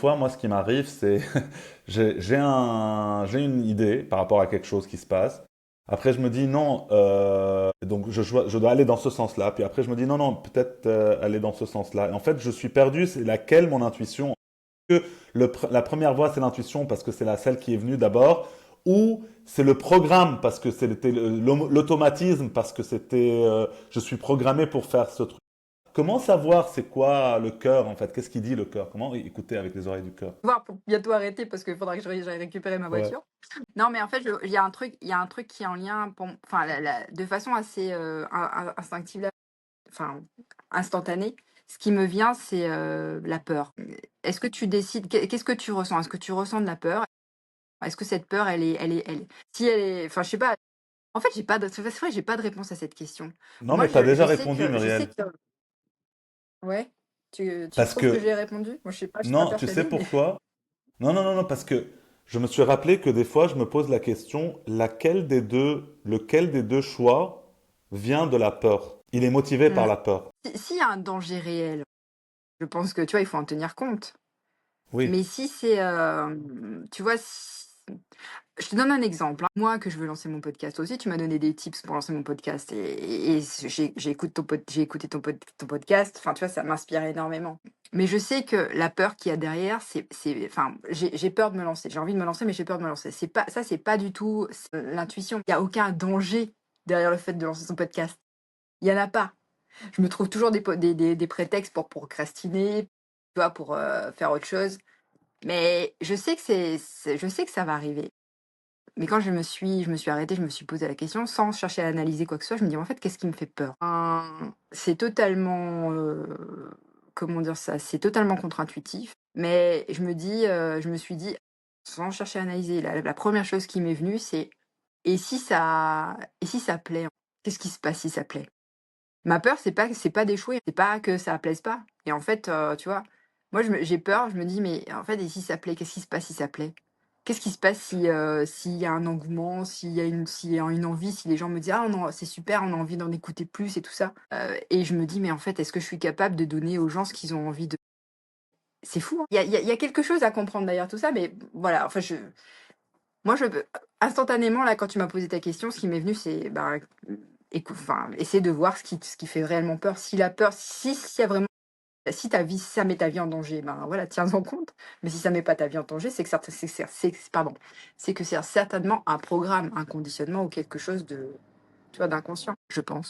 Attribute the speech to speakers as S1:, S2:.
S1: fois, moi, ce qui m'arrive, c'est j'ai une idée par rapport à quelque chose qui se passe. Après, je me dis non, donc je dois aller dans ce sens-là. Puis après, je me dis non, non, peut-être aller dans ce sens-là. Et en fait, je suis perdu. C'est laquelle mon intuition? Que la première voie, c'est l'intuition parce que c'est la celle qui est venue d'abord, ou c'est le programme parce que c'était l'automatisme, parce que je suis programmé pour faire ce truc. Comment savoir c'est quoi le cœur en fait? Qu'est-ce qu'il dit le cœur? Comment écouter avec les oreilles du cœur?
S2: Voir pour bientôt arrêter parce qu'il faudra que j'aille récupérer ma
S1: Ouais.
S2: voiture. Non, mais en fait, il y a un truc qui est en lien enfin, de façon assez instinctive, enfin, instantanée. Ce qui me vient, c'est la peur. Est-ce que tu décides, qu'est-ce que tu ressens? Est-ce que tu ressens de la peur? Est-ce que cette peur, si elle est, enfin, je sais pas. En fait, c'est vrai, j'ai pas de réponse à cette question.
S1: Non,
S2: Moi,
S1: mais tu as déjà répondu,
S2: je sais
S1: Muriel.
S2: que, ouais. Tu
S1: Parce
S2: trouves que
S1: que,
S2: j'ai répondu? Moi, je suis pas
S1: non, tu sais
S2: persuadée, mais.
S1: pourquoi? Non, non, non, non, parce que je me suis rappelé que des fois, je me pose la question, lequel des deux choix vient de la peur? Il est motivé par
S2: Hmm.
S1: la peur.
S2: S'il y a un danger réel, je pense que, tu vois, il faut en tenir compte.
S1: Oui,
S2: Mais si c'est, tu vois, je te donne un exemple, hein. Moi, que je veux lancer mon podcast aussi, tu m'as donné des tips pour lancer mon podcast et j'ai écouté ton podcast. Enfin, tu vois, ça m'inspire énormément. Mais je sais que la peur qu'il y a derrière, enfin, j'ai peur de me lancer. J'ai envie de me lancer, mais j'ai peur de me lancer. C'est pas du tout l'intuition. Il y a aucun danger derrière le fait de lancer son podcast. Il y en a pas. Je me trouve toujours des prétextes pour procrastiner, tu vois, pour faire autre chose. Mais je sais que ça va arriver. Mais quand je me suis arrêtée, je me suis posé la question sans chercher à analyser quoi que ce soit. Je me dis: «En fait, qu'est-ce qui me fait peur?» C'est totalement, comment dire ça? C'est totalement contre-intuitif, mais je me suis dit, sans chercher à analyser, la 1re chose qui m'est venue, c'est: et si ça plaît? Qu'est-ce qui se passe si ça plaît?» Ma peur, c'est pas d'échouer, c'est pas que ça plaise pas et en fait, tu vois? Moi, j'ai peur, je me dis: «Mais en fait, et si ça plaît? Qu'est-ce qui se passe si ça plaît? Qu'est-ce qui se passe si, s'il y a un engouement, s'il y a une envie, si les gens me disent: "Ah non, c'est super, on a envie d'en écouter plus" et tout ça?» Et je me dis: «Mais en fait, est-ce que je suis capable de donner aux gens ce qu'ils ont envie de?» C'est fou, hein. Il y a quelque chose à comprendre derrière tout ça, mais voilà, enfin moi, instantanément, là, quand tu m'as posé ta question, ce qui m'est venu, c'est, ben, écoute, enfin, essayer de voir ce qui fait réellement peur. Si la peur, s'il y a vraiment, si si ça met ta vie en danger, ben voilà, tiens-en compte. Mais si ça met pas ta vie en danger, c'est que pardon, c'est que c'est certainement un programme, un conditionnement ou quelque chose de, tu vois, d'inconscient, je pense.